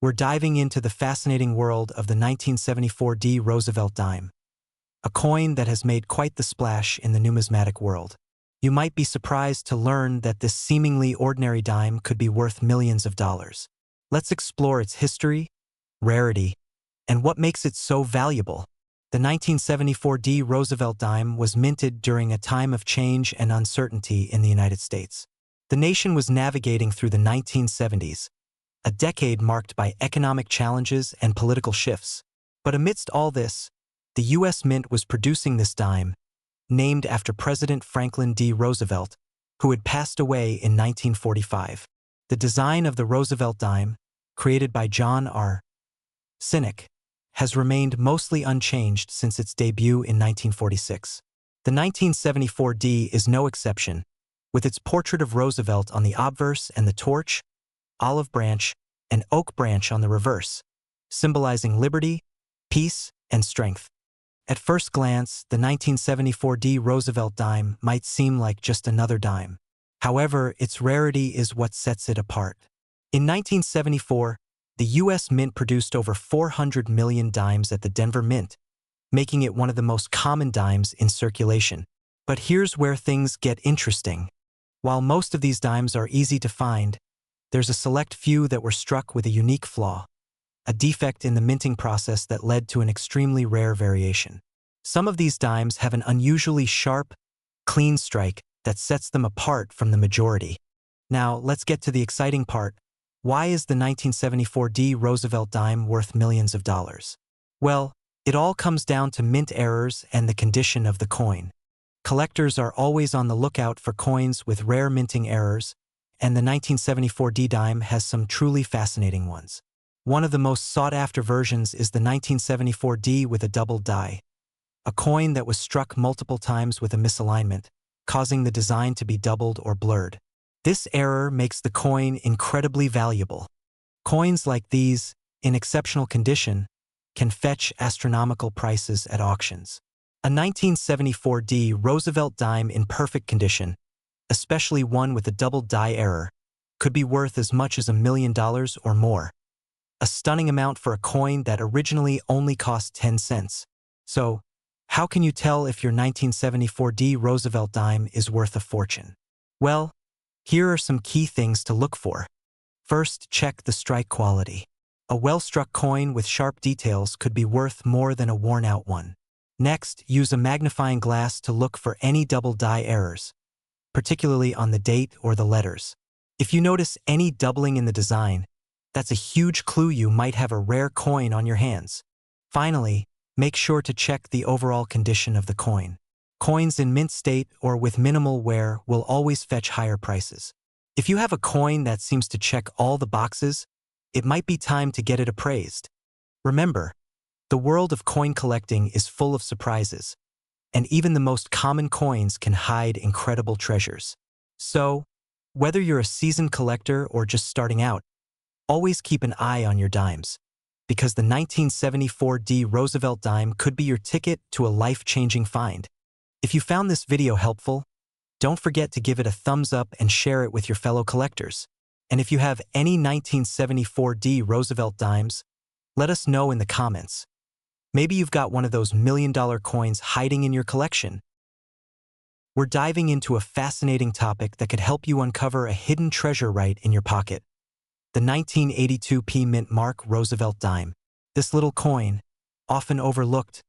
We're diving into the fascinating world of the 1974 Roosevelt dime, a coin that has made quite the splash in the numismatic world. You might be surprised to learn that this seemingly ordinary dime could be worth millions of dollars. Let's explore its history, rarity, and what makes it so valuable. The 1974 Roosevelt dime was minted during a time of change and uncertainty in the United States. The nation was navigating through the 1970s, a decade marked by economic challenges and political shifts. But amidst all this, the U.S. Mint was producing this dime, named after President Franklin D. Roosevelt, who had passed away in 1945. The design of the Roosevelt dime, created by John R. Sinek, has remained mostly unchanged since its debut in 1946. The 1974 D is no exception, with its portrait of Roosevelt on the obverse and the torch, olive branch, and oak branch on the reverse, symbolizing liberty, peace, and strength. At first glance, the 1974 D Roosevelt dime might seem like just another dime. However, its rarity is what sets it apart. In 1974, the U.S. Mint produced over 400 million dimes at the Denver Mint, making it one of the most common dimes in circulation. But here's where things get interesting. While most of these dimes are easy to find, there's a select few that were struck with a unique flaw, a defect in the minting process that led to an extremely rare variation. Some of these dimes have an unusually sharp, clean strike that sets them apart from the majority. Now, let's get to the exciting part. Why is the 1974 D Roosevelt dime worth millions of dollars? Well, it all comes down to mint errors and the condition of the coin. Collectors are always on the lookout for coins with rare minting errors, and the 1974 D dime has some truly fascinating ones. One of the most sought-after versions is the 1974 D with a double die, a coin that was struck multiple times with a misalignment, causing the design to be doubled or blurred. This error makes the coin incredibly valuable. Coins like these, in exceptional condition, can fetch astronomical prices at auctions. A 1974 D Roosevelt dime in perfect condition, especially one with a double die error, could be worth as much as $1 million or more. A stunning amount for a coin that originally only cost 10 cents. So, how can you tell if your 1974 D Roosevelt dime is worth a fortune? Well, here are some key things to look for. First, check the strike quality. A well-struck coin with sharp details could be worth more than a worn-out one. Next, use a magnifying glass to look for any double die errors, particularly on the date or the letters. If you notice any doubling in the design, that's a huge clue you might have a rare coin on your hands. Finally, make sure to check the overall condition of the coin. Coins in mint state or with minimal wear will always fetch higher prices. If you have a coin that seems to check all the boxes, it might be time to get it appraised. Remember, the world of coin collecting is full of surprises, and even the most common coins can hide incredible treasures. So, whether you're a seasoned collector or just starting out, always keep an eye on your dimes, because the 1974 D Roosevelt dime could be your ticket to a life-changing find. If you found this video helpful, don't forget to give it a thumbs up and share it with your fellow collectors. And if you have any 1974 D Roosevelt dimes, let us know in the comments. Maybe you've got one of those million-dollar coins hiding in your collection. We're diving into a fascinating topic that could help you uncover a hidden treasure right in your pocket. The 1982 P Mint Mark Roosevelt dime. This little coin, often overlooked,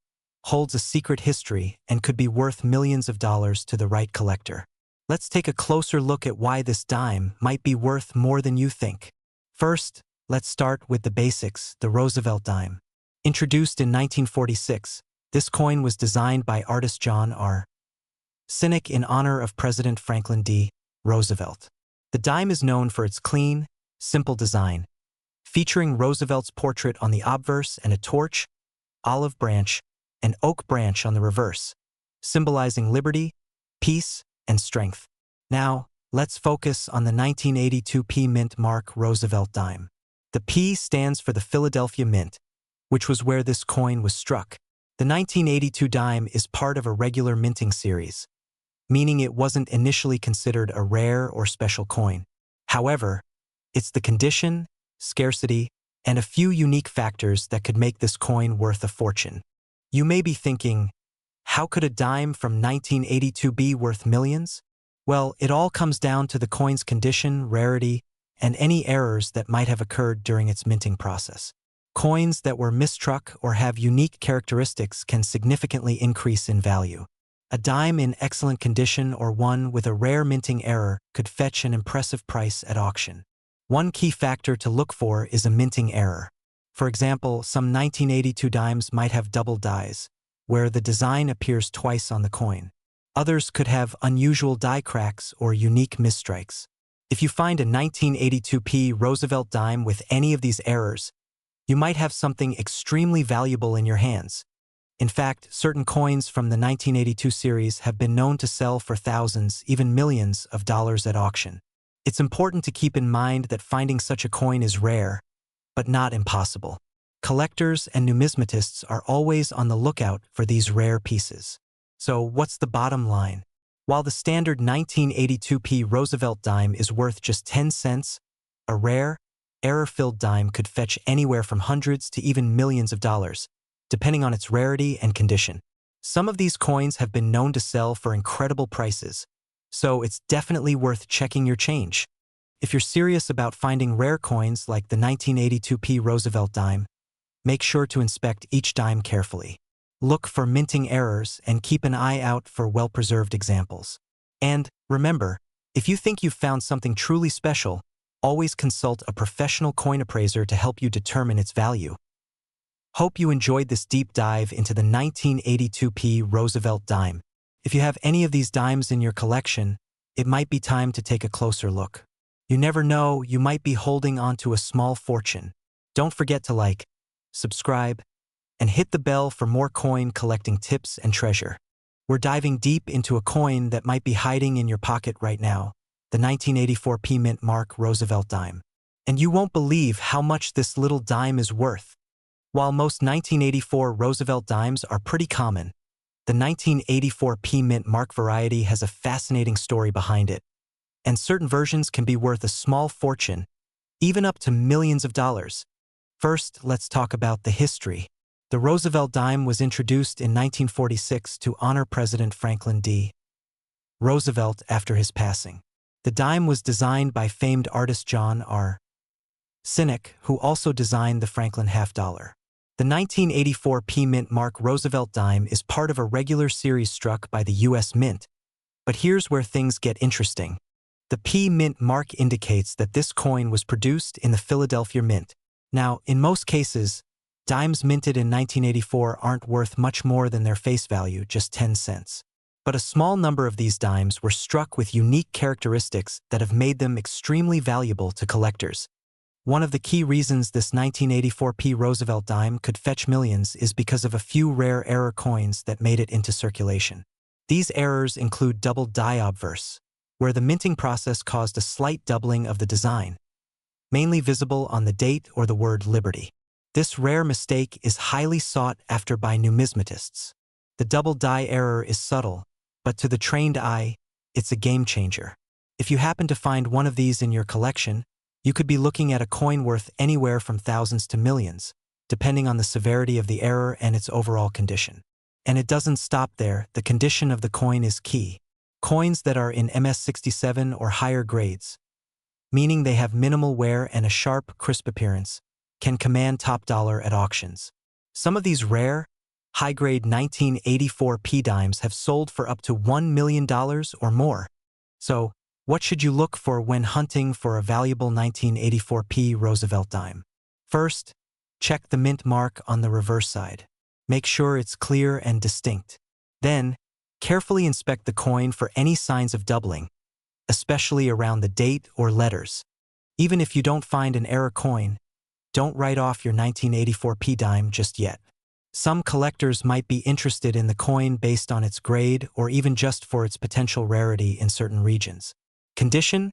holds a secret history and could be worth millions of dollars to the right collector. Let's take a closer look at why this dime might be worth more than you think. First, let's start with the basics, the Roosevelt dime. Introduced in 1946, this coin was designed by artist John R. Sinek in honor of President Franklin D. Roosevelt. The dime is known for its clean, simple design, featuring Roosevelt's portrait on the obverse and a torch, olive branch, and oak branch on the reverse, symbolizing liberty, peace, and strength. Now, let's focus on the 1982 P Mint Mark Roosevelt dime. The P stands for the Philadelphia Mint, which was where this coin was struck. The 1982 dime is part of a regular minting series, meaning it wasn't initially considered a rare or special coin. However, it's the condition, scarcity, and a few unique factors that could make this coin worth a fortune. You may be thinking, how could a dime from 1982 be worth millions? Well, it all comes down to the coin's condition, rarity, and any errors that might have occurred during its minting process. Coins that were mistruck or have unique characteristics can significantly increase in value. A dime in excellent condition or one with a rare minting error could fetch an impressive price at auction. One key factor to look for is a minting error. For example, some 1982 dimes might have double dies, where the design appears twice on the coin. Others could have unusual die cracks or unique misstrikes. If you find a 1982p Roosevelt dime with any of these errors, you might have something extremely valuable in your hands. In fact, certain coins from the 1982 series have been known to sell for thousands, even millions of dollars at auction. It's important to keep in mind that finding such a coin is rare, but not impossible. Collectors and numismatists are always on the lookout for these rare pieces. So what's the bottom line? While the standard 1982p Roosevelt dime is worth just 10 cents, a rare, error-filled dime could fetch anywhere from hundreds to even millions of dollars, depending on its rarity and condition. Some of these coins have been known to sell for incredible prices, so it's definitely worth checking your change. If you're serious about finding rare coins like the 1982p Roosevelt dime, make sure to inspect each dime carefully. Look for minting errors and keep an eye out for well-preserved examples. And remember, if you think you've found something truly special, always consult a professional coin appraiser to help you determine its value. Hope you enjoyed this deep dive into the 1982p Roosevelt dime. If you have any of these dimes in your collection, it might be time to take a closer look. You never know, you might be holding onto a small fortune. Don't forget to like, subscribe, and hit the bell for more coin collecting tips and treasure. We're diving deep into a coin that might be hiding in your pocket right now, the 1984p mint mark Roosevelt dime. And you won't believe how much this little dime is worth. While most 1984 Roosevelt dimes are pretty common, the 1984p mint mark variety has a fascinating story behind it, and certain versions can be worth a small fortune, even up to millions of dollars. First, let's talk about the history. The Roosevelt dime was introduced in 1946 to honor President Franklin D. Roosevelt after his passing. The dime was designed by famed artist John R. Sinek, who also designed the Franklin half-dollar. The 1984p mint mark Roosevelt dime is part of a regular series struck by the U.S. Mint. But here's where things get interesting. The P mint mark indicates that this coin was produced in the Philadelphia Mint. Now, in most cases, dimes minted in 1984 aren't worth much more than their face value, just 10 cents. But a small number of these dimes were struck with unique characteristics that have made them extremely valuable to collectors. One of the key reasons this 1984p Roosevelt dime could fetch millions is because of a few rare error coins that made it into circulation. These errors include double die obverse, where the minting process caused a slight doubling of the design, mainly visible on the date or the word Liberty. This rare mistake is highly sought after by numismatists. The double die error is subtle, but to the trained eye, it's a game changer. If you happen to find one of these in your collection, you could be looking at a coin worth anywhere from thousands to millions, depending on the severity of the error and its overall condition. And it doesn't stop there, the condition of the coin is key. Coins that are in MS67 or higher grades, meaning they have minimal wear and a sharp, crisp appearance, can command top dollar at auctions. Some of these rare, high-grade 1984p dimes have sold for up to $1 million or more. So, what should you look for when hunting for a valuable 1984p Roosevelt dime? First, check the mint mark on the reverse side. Make sure it's clear and distinct. Then, carefully inspect the coin for any signs of doubling, especially around the date or letters. Even if you don't find an error coin, don't write off your 1984p dime just yet. Some collectors might be interested in the coin based on its grade or even just for its potential rarity in certain regions. Condition,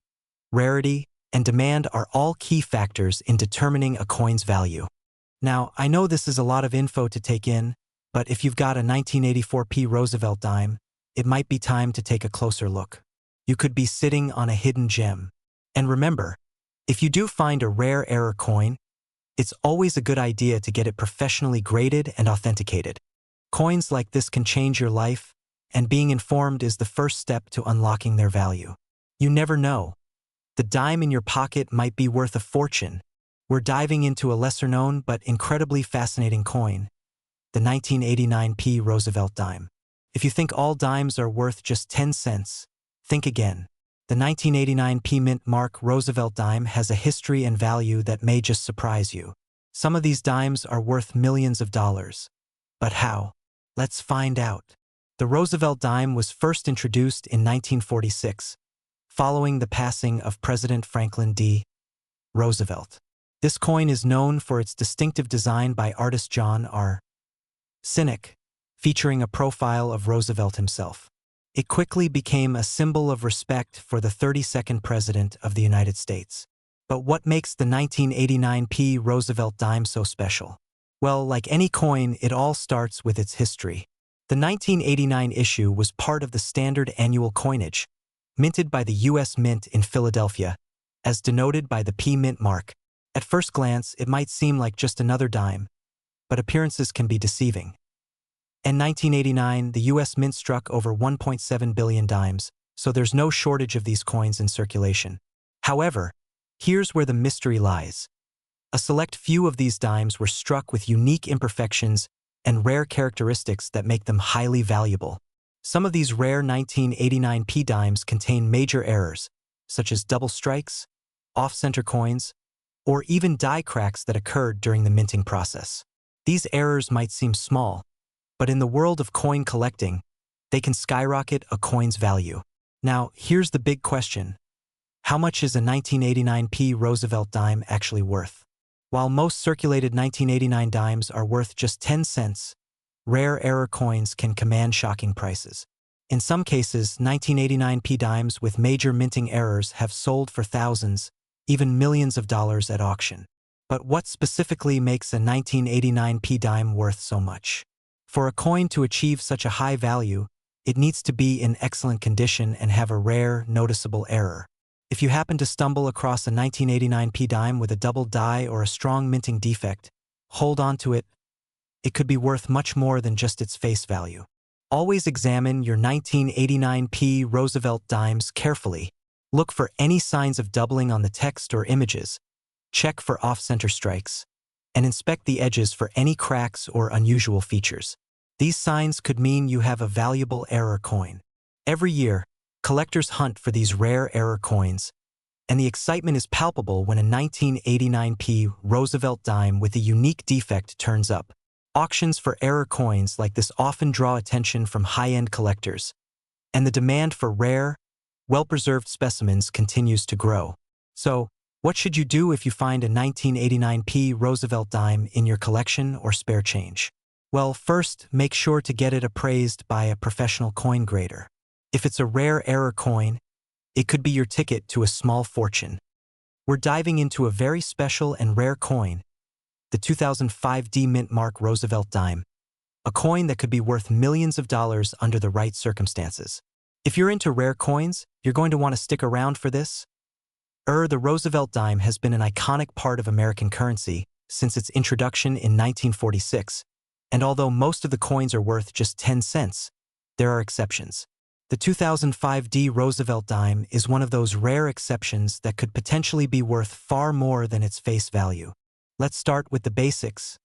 rarity, and demand are all key factors in determining a coin's value. Now, I know this is a lot of info to take in, but if you've got a 1984p Roosevelt dime, it might be time to take a closer look. You could be sitting on a hidden gem. And remember, if you do find a rare error coin, it's always a good idea to get it professionally graded and authenticated. Coins like this can change your life, and being informed is the first step to unlocking their value. You never know. The dime in your pocket might be worth a fortune. We're diving into a lesser-known but incredibly fascinating coin, the 1989p Roosevelt dime. If you think all dimes are worth just 10 cents, think again. The 1989p mint mark Roosevelt dime has a history and value that may just surprise you. Some of these dimes are worth millions of dollars. But how? Let's find out. The Roosevelt dime was first introduced in 1946, following the passing of President Franklin D. Roosevelt. This coin is known for its distinctive design by artist John R. Sinek, featuring a profile of Roosevelt himself. It quickly became a symbol of respect for the 32nd President of the United States. But what makes the 1989p Roosevelt dime so special? Well, like any coin, it all starts with its history. The 1989 issue was part of the standard annual coinage, minted by the U.S. Mint in Philadelphia, as denoted by the P mint mark. At first glance, it might seem like just another dime, but appearances can be deceiving. In 1989, the U.S. Mint struck over 1.7 billion dimes, so there's no shortage of these coins in circulation. However, here's where the mystery lies. A select few of these dimes were struck with unique imperfections and rare characteristics that make them highly valuable. Some of these rare 1989p dimes contain major errors, such as double strikes, off-center coins, or even die cracks that occurred during the minting process. These errors might seem small, but in the world of coin collecting, they can skyrocket a coin's value. Now, here's the big question. How much is a 1989p Roosevelt dime actually worth? While most circulated 1989 dimes are worth just 10 cents, rare error coins can command shocking prices. In some cases, 1989p dimes with major minting errors have sold for thousands, even millions of dollars at auction. But what specifically makes a 1989p dime worth so much? For a coin to achieve such a high value, it needs to be in excellent condition and have a rare, noticeable error. If you happen to stumble across a 1989p dime with a double die or a strong minting defect, hold on to it. It could be worth much more than just its face value. Always examine your 1989p Roosevelt dimes carefully. Look for any signs of doubling on the text or images. Check for off-center strikes, and inspect the edges for any cracks or unusual features. These signs could mean you have a valuable error coin. Every year, collectors hunt for these rare error coins, and the excitement is palpable when a 1989p Roosevelt dime with a unique defect turns up. Auctions for error coins like this often draw attention from high-end collectors, and the demand for rare, well-preserved specimens continues to grow. So, what should you do if you find a 1989p Roosevelt dime in your collection or spare change? Well, first, make sure to get it appraised by a professional coin grader. If it's a rare error coin, it could be your ticket to a small fortune. We're diving into a very special and rare coin, the 2005 D Mint Mark Roosevelt dime, a coin that could be worth millions of dollars under the right circumstances. If you're into rare coins, you're going to want to stick around for this. The Roosevelt dime has been an iconic part of American currency since its introduction in 1946, and although most of the coins are worth just 10 cents, there are exceptions. The 2005 D Roosevelt dime is one of those rare exceptions that could potentially be worth far more than its face value. Let's start with the basics.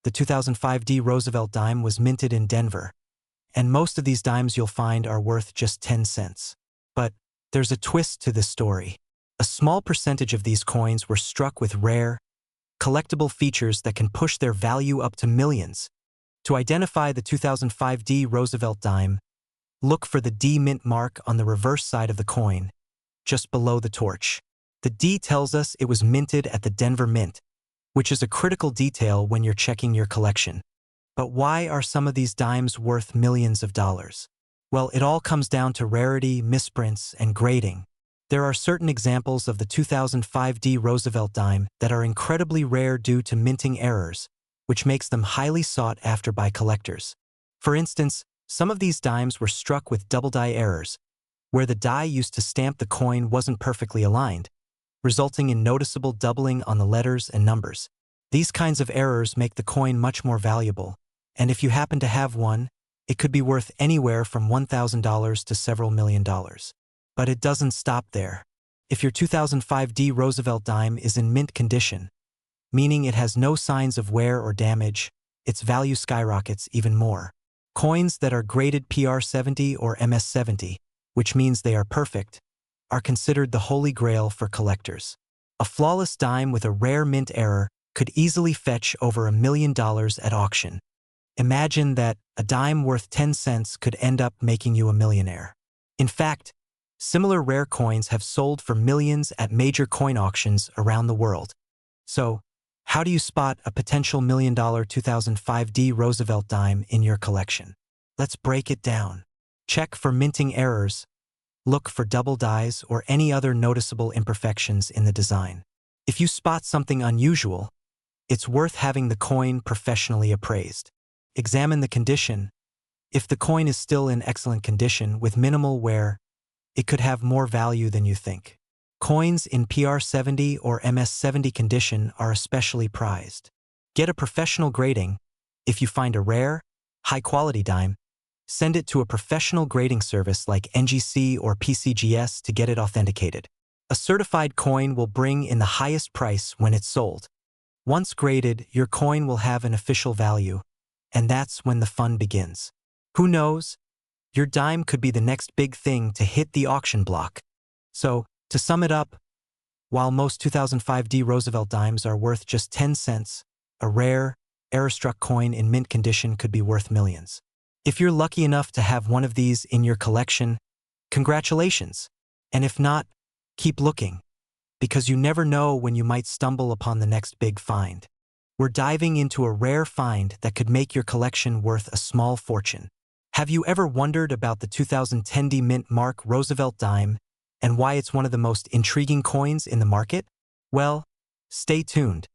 The 2005 D Roosevelt dime was minted in Denver, and most of these dimes you'll find are worth just 10 cents. But there's a twist to this story. A small percentage of these coins were struck with rare, collectible features that can push their value up to millions. To identify the 2005 D Roosevelt dime, look for the D mint mark on the reverse side of the coin, just below the torch. The D tells us it was minted at the Denver Mint, which is a critical detail when you're checking your collection. But why are some of these dimes worth millions of dollars? Well, it all comes down to rarity, misprints, and grading. There are certain examples of the 2005 D Roosevelt dime that are incredibly rare due to minting errors, which makes them highly sought after by collectors. For instance, some of these dimes were struck with double die errors, where the die used to stamp the coin wasn't perfectly aligned, resulting in noticeable doubling on the letters and numbers. These kinds of errors make the coin much more valuable, and if you happen to have one, it could be worth anywhere from $1,000 to several $1,000,000. But it doesn't stop there. If your 2005D Roosevelt dime is in mint condition, meaning it has no signs of wear or damage, its value skyrockets even more. Coins that are graded PR70 or MS70, which means they are perfect, are considered the holy grail for collectors. A flawless dime with a rare mint error could easily fetch over $1,000,000 at auction. Imagine that a dime worth 10 cents could end up making you a millionaire. In fact, similar rare coins have sold for millions at major coin auctions around the world. So, how do you spot a potential $1,000,000 2005D Roosevelt dime in your collection? Let's break it down. Check for minting errors. Look for double dies or any other noticeable imperfections in the design. If you spot something unusual, it's worth having the coin professionally appraised. Examine the condition. If the coin is still in excellent condition with minimal wear, it could have more value than you think. Coins in PR70 or MS70 condition are especially prized. Get a professional grading. If you find a rare, high-quality dime, send it to a professional grading service like NGC or PCGS to get it authenticated. A certified coin will bring in the highest price when it's sold. Once graded, your coin will have an official value, and that's when the fun begins. Who knows? Your dime could be the next big thing to hit the auction block. So, to sum it up, while most 2005D Roosevelt dimes are worth just 10 cents, a rare, error-struck coin in mint condition could be worth millions. If you're lucky enough to have one of these in your collection, congratulations. And if not, keep looking, because you never know when you might stumble upon the next big find. We're diving into a rare find that could make your collection worth a small fortune. Have you ever wondered about the 2010D Mint Mark Roosevelt dime and why it's one of the most intriguing coins in the market? Well, stay tuned,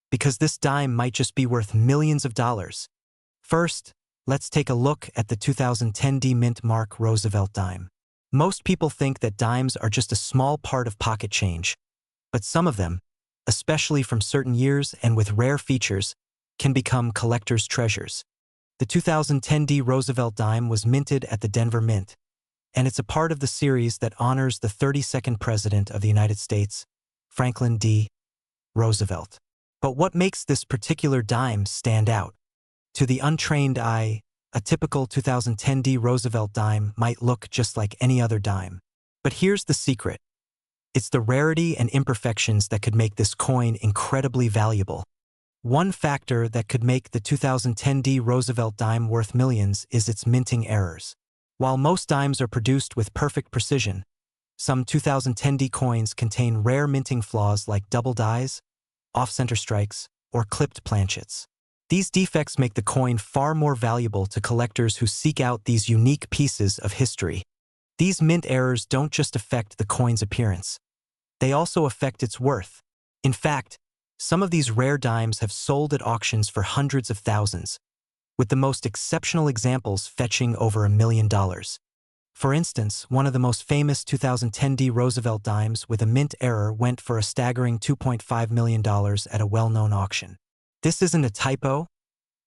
because this dime might just be worth millions of dollars. First, let's take a look at the 2010D Mint Mark Roosevelt dime. Most people think that dimes are just a small part of pocket change, but some of them, especially from certain years and with rare features, can become collector's treasures. The 2010D Roosevelt dime was minted at the Denver Mint, and it's a part of the series that honors the 32nd President of the United States, Franklin D. Roosevelt. But what makes this particular dime stand out? To the untrained eye, a typical 2010D Roosevelt dime might look just like any other dime. But here's the secret. It's the rarity and imperfections that could make this coin incredibly valuable. One factor that could make the 2010D Roosevelt dime worth millions is its minting errors. While most dimes are produced with perfect precision, some 2010D coins contain rare minting flaws like double dies, off-center strikes, or clipped planchets. These defects make the coin far more valuable to collectors who seek out these unique pieces of history. These mint errors don't just affect the coin's appearance. They also affect its worth. In fact, some of these rare dimes have sold at auctions for hundreds of thousands, with the most exceptional examples fetching over $1,000,000. For instance, one of the most famous 2010D Roosevelt dimes with a mint error went for a staggering $2.5 million at a well-known auction. This isn't a typo.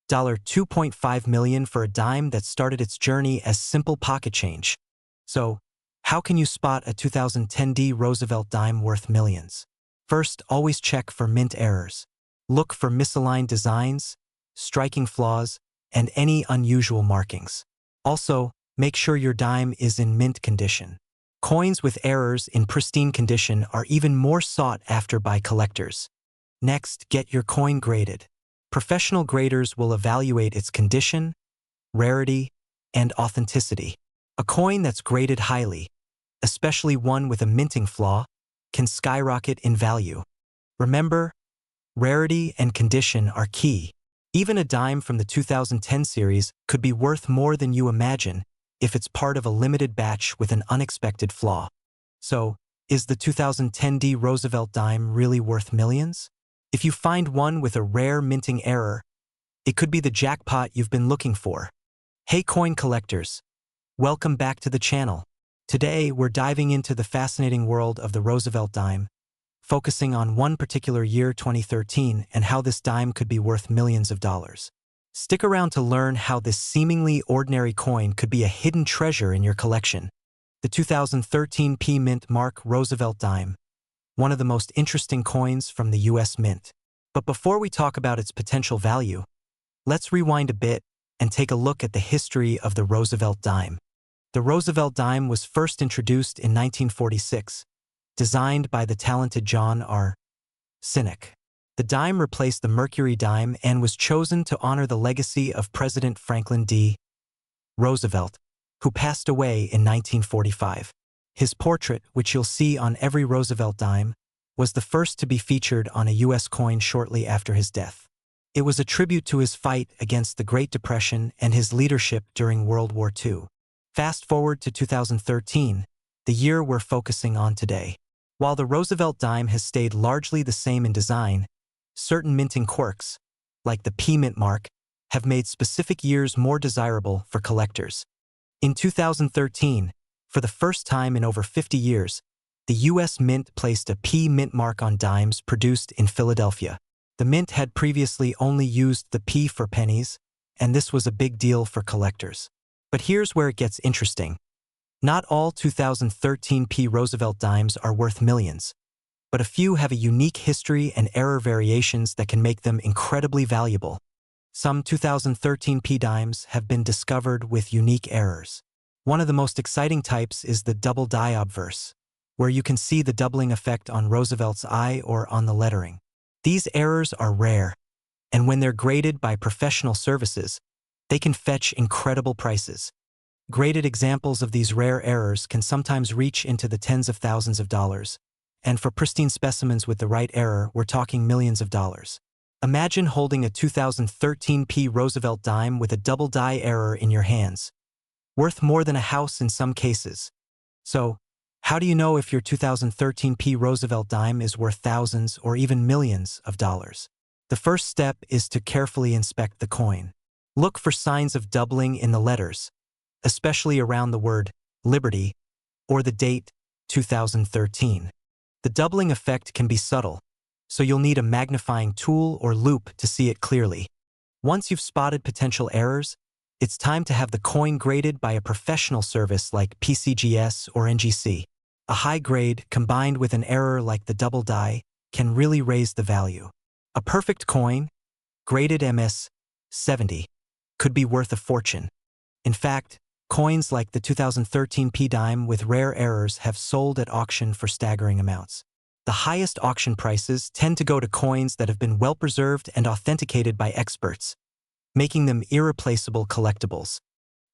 $2.5 million for a dime that started its journey as simple pocket change. So, how can you spot a 2010D Roosevelt dime worth millions? First, always check for mint errors. Look for misaligned designs, striking flaws, and any unusual markings. Also, make sure your dime is in mint condition. Coins with errors in pristine condition are even more sought after by collectors. Next, get your coin graded. Professional graders will evaluate its condition, rarity, and authenticity. A coin that's graded highly, especially one with a minting flaw, can skyrocket in value. Remember, rarity and condition are key. Even a dime from the 2010 series could be worth more than you imagine if it's part of a limited batch with an unexpected flaw. So, is the 2010D Roosevelt dime really worth millions? If you find one with a rare minting error, it could be the jackpot you've been looking for. Hey coin collectors, welcome back to the channel. Today, we're diving into the fascinating world of the Roosevelt dime, focusing on one particular year, 2013, and how this dime could be worth millions of dollars. Stick around to learn how this seemingly ordinary coin could be a hidden treasure in your collection. The 2013 P Mint Mark Roosevelt dime, one of the most interesting coins from the US Mint. But before we talk about its potential value, let's rewind a bit and take a look at the history of the Roosevelt dime. The Roosevelt dime was first introduced in 1946, designed by the talented John R. Sinek. The dime replaced the Mercury dime and was chosen to honor the legacy of President Franklin D. Roosevelt, who passed away in 1945. His portrait, which you'll see on every Roosevelt dime, was the first to be featured on a U.S. coin shortly after his death. It was a tribute to his fight against the Great Depression and his leadership during World War II. Fast forward to 2013, the year we're focusing on today. While the Roosevelt dime has stayed largely the same in design, certain minting quirks, like the P Mint mark, have made specific years more desirable for collectors. In 2013, for the first time in over 50 years, the U.S. Mint placed a P Mint mark on dimes produced in Philadelphia. The Mint had previously only used the P for pennies, and this was a big deal for collectors. But here's where it gets interesting. Not all 2013 P Roosevelt dimes are worth millions, but a few have a unique history and error variations that can make them incredibly valuable. Some 2013 P dimes have been discovered with unique errors. One of the most exciting types is the double die obverse, where you can see the doubling effect on Roosevelt's eye or on the lettering. These errors are rare, and when they're graded by professional services, they can fetch incredible prices. Graded examples of these rare errors can sometimes reach into the tens of thousands of dollars, and for pristine specimens with the right error, we're talking millions of dollars. Imagine holding a 2013 P Roosevelt dime with a double die error in your hands, worth more than a house in some cases. So, how do you know if your 2013 P Roosevelt dime is worth thousands or even millions of dollars? The first step is to carefully inspect the coin. Look for signs of doubling in the letters, especially around the word Liberty or the date 2013. The doubling effect can be subtle, so you'll need a magnifying tool or loupe to see it clearly. Once you've spotted potential errors, it's time to have the coin graded by a professional service like PCGS or NGC. A high grade combined with an error like the double die can really raise the value. A perfect coin, graded MS 70, could be worth a fortune. In fact, coins like the 2013 P dime with rare errors have sold at auction for staggering amounts. The highest auction prices tend to go to coins that have been well preserved and authenticated by experts, making them irreplaceable collectibles.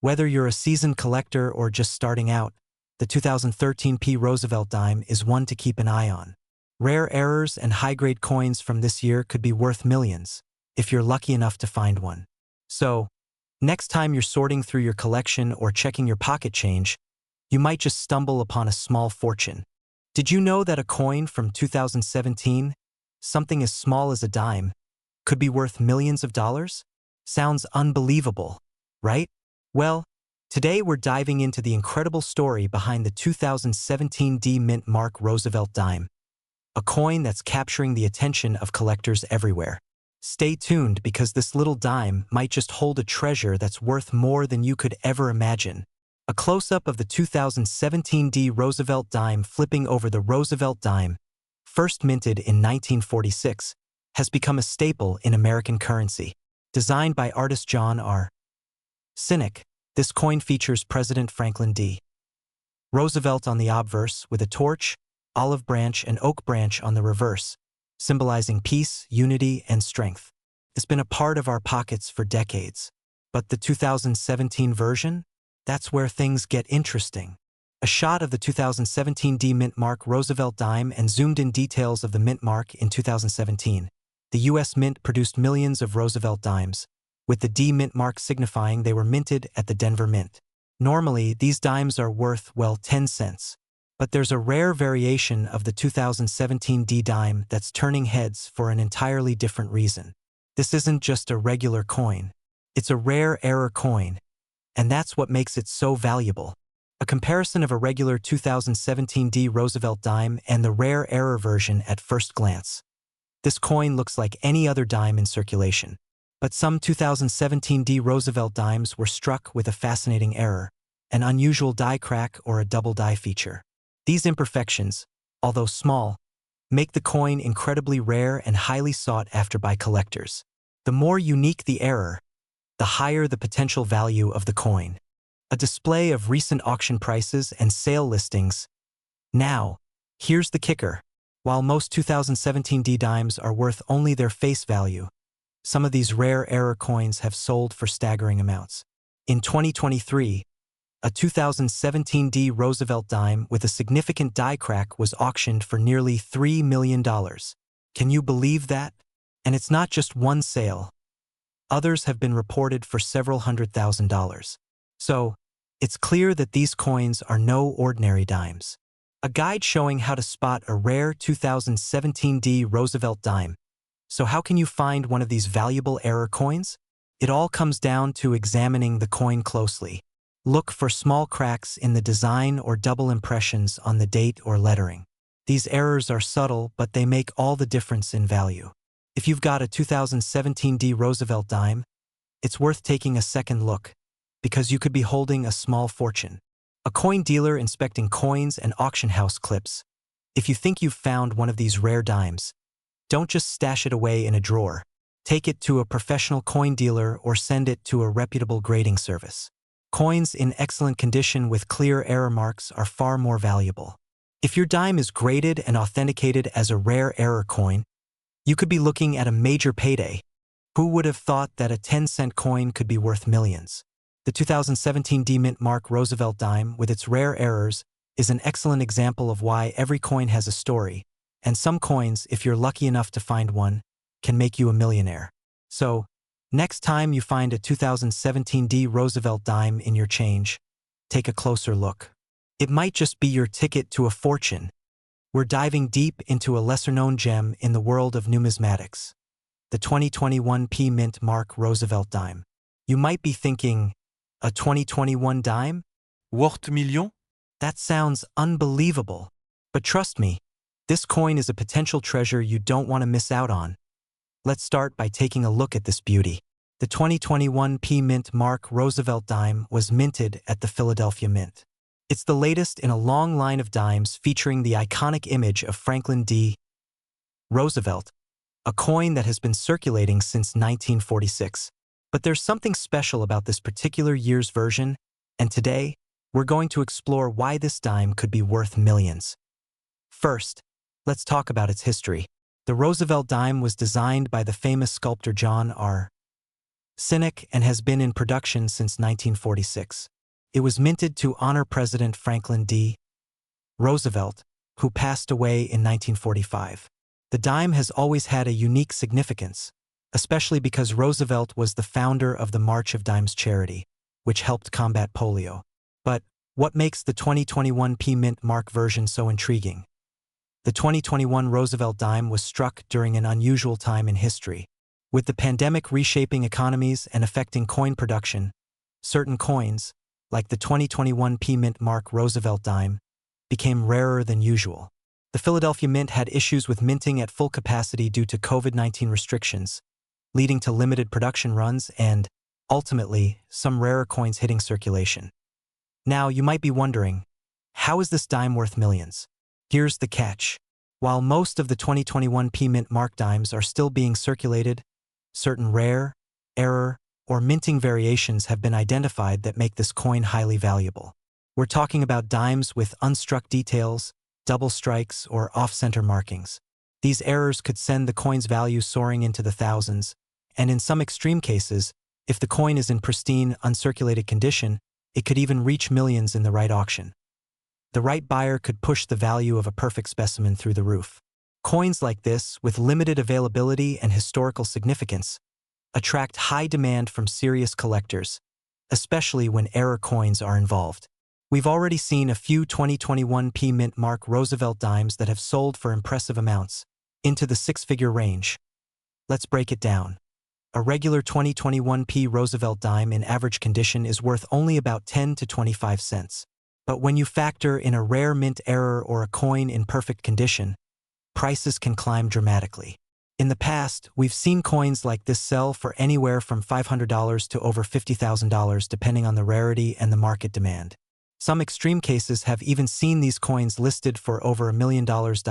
Whether you're a seasoned collector or just starting out, the 2013 P Roosevelt dime is one to keep an eye on. Rare errors and high-grade coins from this year could be worth millions, if you're lucky enough to find one. So, next time you're sorting through your collection or checking your pocket change, you might just stumble upon a small fortune. Did you know that a coin from 2017, something as small as a dime, could be worth millions of dollars? Sounds unbelievable, right? Well, today we're diving into the incredible story behind the 2017 D Mint Mark Roosevelt dime, a coin that's capturing the attention of collectors everywhere. Stay tuned because this little dime might just hold a treasure that's worth more than you could ever imagine. A close-up of the 2017 D Roosevelt dime flipping over the Roosevelt dime, first minted in 1946, has become a staple in American currency. Designed by artist John R. Sinek, this coin features President Franklin D. Roosevelt on the obverse with a torch, olive branch, and oak branch on the reverse, symbolizing peace, unity, and strength. It's been a part of our pockets for decades. But the 2017 version? That's where things get interesting. A shot of the 2017 D Mint Mark Roosevelt dime and zoomed-in details of the Mint Mark in 2017. The U.S. Mint produced millions of Roosevelt dimes, with the D Mint Mark signifying they were minted at the Denver Mint. Normally, these dimes are worth, well, 10 cents. But there's a rare variation of the 2017 D dime that's turning heads for an entirely different reason. This isn't just a regular coin. It's a rare error coin, and that's what makes it so valuable. A comparison of a regular 2017D Roosevelt dime and the rare error version at first glance. This coin looks like any other dime in circulation. But some 2017D Roosevelt dimes were struck with a fascinating error, an unusual die crack or a double die feature. These imperfections, although small, make the coin incredibly rare and highly sought after by collectors. The more unique the error, the higher the potential value of the coin. A display of recent auction prices and sale listings. Now, here's the kicker. While most 2017D dimes are worth only their face value, some of these rare error coins have sold for staggering amounts. In 2023, a 2017D Roosevelt dime with a significant die crack was auctioned for nearly $3 million. Can you believe that? And it's not just one sale. Others have been reported for several $100,000. So, it's clear that these coins are no ordinary dimes. A guide showing how to spot a rare 2017D Roosevelt dime. So how can you find one of these valuable error coins? It all comes down to examining the coin closely. Look for small cracks in the design or double impressions on the date or lettering. These errors are subtle, but they make all the difference in value. If you've got a 2017D Roosevelt dime, it's worth taking a second look, because you could be holding a small fortune. A coin dealer inspecting coins and auction house clips. If you think you've found one of these rare dimes, don't just stash it away in a drawer. Take it to a professional coin dealer or send it to a reputable grading service. Coins in excellent condition with clear error marks are far more valuable. If your dime is graded and authenticated as a rare error coin, you could be looking at a major payday. Who would have thought that a 10-cent coin could be worth millions? The 2017D Mint Mark Roosevelt dime, with its rare errors, is an excellent example of why every coin has a story, and some coins, if you're lucky enough to find one, can make you a millionaire. So, next time you find a 2017D Roosevelt dime in your change, take a closer look. It might just be your ticket to a fortune. We're diving deep into a lesser-known gem in the world of numismatics, the 2021 P Mint Mark Roosevelt dime. You might be thinking, a 2021 dime? Worth million? That sounds unbelievable. But trust me, this coin is a potential treasure you don't want to miss out on. Let's start by taking a look at this beauty. The 2021 P Mint Mark Roosevelt dime was minted at the Philadelphia Mint. It's the latest in a long line of dimes featuring the iconic image of Franklin D. Roosevelt, a coin that has been circulating since 1946. But there's something special about this particular year's version, and today, we're going to explore why this dime could be worth millions. First, let's talk about its history. The Roosevelt dime was designed by the famous sculptor John R. Sinek and has been in production since 1946. It was minted to honor President Franklin D. Roosevelt, who passed away in 1945. The dime has always had a unique significance, especially because Roosevelt was the founder of the March of Dimes charity, which helped combat polio. But what makes the 2021 P Mint Mark version so intriguing? The 2021 Roosevelt dime was struck during an unusual time in history. With the pandemic reshaping economies and affecting coin production, certain coins, like the 2021 P Mint Mark Roosevelt dime, became rarer than usual. The Philadelphia Mint had issues with minting at full capacity due to COVID-19 restrictions, leading to limited production runs and, ultimately, some rarer coins hitting circulation. Now, you might be wondering, how is this dime worth millions? Here's the catch. While most of the 2021 P Mint Mark dimes are still being circulated, certain rare, error, or minting variations have been identified that make this coin highly valuable. We're talking about dimes with unstruck details, double strikes, or off-center markings. These errors could send the coin's value soaring into the thousands, and in some extreme cases, if the coin is in pristine, uncirculated condition, it could even reach millions in the right auction. The right buyer could push the value of a perfect specimen through the roof. Coins like this, with limited availability and historical significance, attract high demand from serious collectors, especially when error coins are involved. We've already seen a few 2021 P Mint Mark Roosevelt dimes that have sold for impressive amounts, into the six-figure range. Let's break it down. A regular 2021 P Roosevelt dime in average condition is worth only about 10 to 25 cents. But when you factor in a rare mint error or a coin in perfect condition, prices can climb dramatically. In the past, we've seen coins like this sell for anywhere from $500 to over $50,000 depending on the rarity and the market demand. Some extreme cases have even seen these coins listed for over $1 million.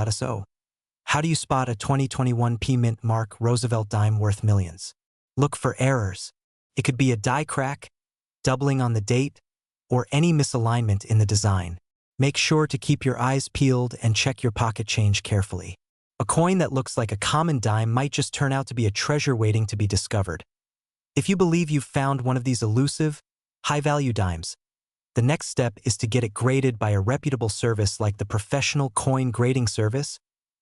So, how do you spot a 2021 Mint Mark Roosevelt dime worth millions? Look for errors. It could be a die crack, doubling on the date, or any misalignment in the design. Make sure to keep your eyes peeled and check your pocket change carefully. A coin that looks like a common dime might just turn out to be a treasure waiting to be discovered. If you believe you've found one of these elusive, high-value dimes, the next step is to get it graded by a reputable service like the Professional Coin Grading Service,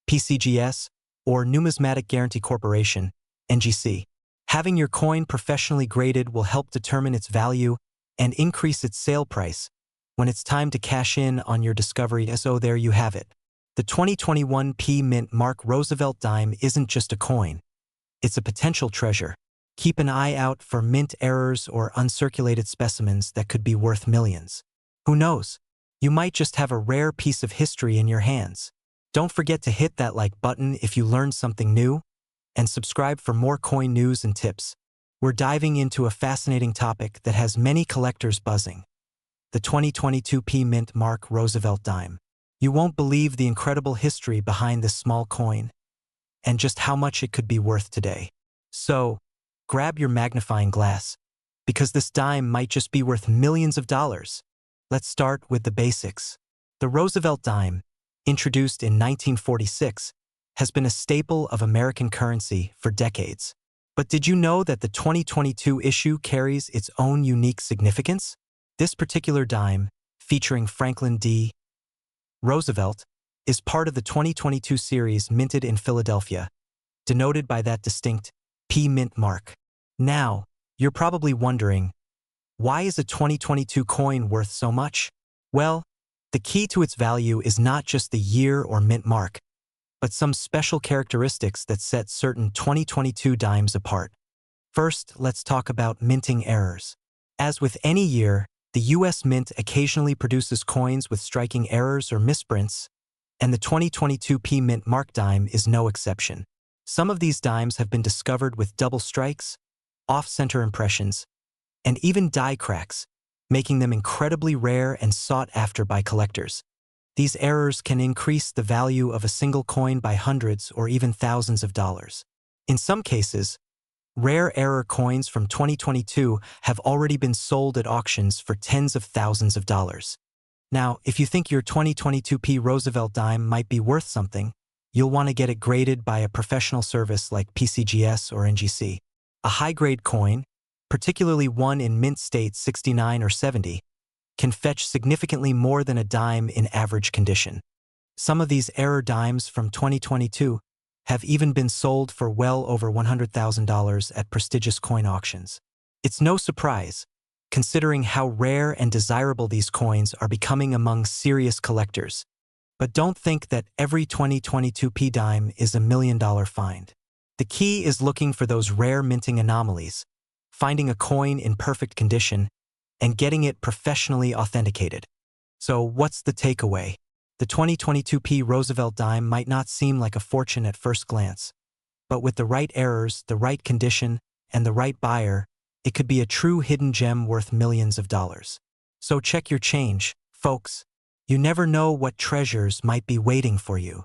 PCGS, or Numismatic Guarantee Corporation, NGC. Having your coin professionally graded will help determine its value and increase its sale price when it's time to cash in on your discovery. So there you have it. The 2021 Mint Mark Roosevelt dime isn't just a coin. It's a potential treasure. Keep an eye out for mint errors or uncirculated specimens that could be worth millions. Who knows? You might just have a rare piece of history in your hands. Don't forget to hit that like button if you learned something new, and subscribe for more coin news and tips. We're diving into a fascinating topic that has many collectors buzzing: the 2022 Mint Mark Roosevelt dime. You won't believe the incredible history behind this small coin and just how much it could be worth today. So, grab your magnifying glass, because this dime might just be worth millions of dollars. Let's start with the basics. The Roosevelt dime, introduced in 1946, has been a staple of American currency for decades. But did you know that the 2022 issue carries its own unique significance? This particular dime, featuring Franklin D. Roosevelt, is part of the 2022 series minted in Philadelphia, denoted by that distinct P Mint mark. Now, you're probably wondering, why is a 2022 coin worth so much? Well, the key to its value is not just the year or mint mark, but some special characteristics that set certain 2022 dimes apart. First, let's talk about minting errors. As with any year, the U.S. Mint occasionally produces coins with striking errors or misprints, and the 2022 Mint Mark dime is no exception. Some of these dimes have been discovered with double strikes, off-center impressions, and even die cracks, making them incredibly rare and sought after by collectors. These errors can increase the value of a single coin by hundreds or even thousands of dollars. In some cases, rare error coins from 2022 have already been sold at auctions for tens of thousands of dollars. Now, if you think your 2022 Roosevelt dime might be worth something, you'll want to get it graded by a professional service like PCGS or NGC. A high-grade coin, particularly one in mint state 69 or 70, can fetch significantly more than a dime in average condition. Some of these error dimes from 2022 have even been sold for well over $100,000 at prestigious coin auctions. It's no surprise, considering how rare and desirable these coins are becoming among serious collectors. But don't think that every 2022 dime is a $1 million find. The key is looking for those rare minting anomalies, finding a coin in perfect condition, and getting it professionally authenticated. So what's the takeaway? The 2022 Roosevelt dime might not seem like a fortune at first glance, but with the right errors, the right condition, and the right buyer, it could be a true hidden gem worth millions of dollars. So check your change, folks. You never know what treasures might be waiting for you.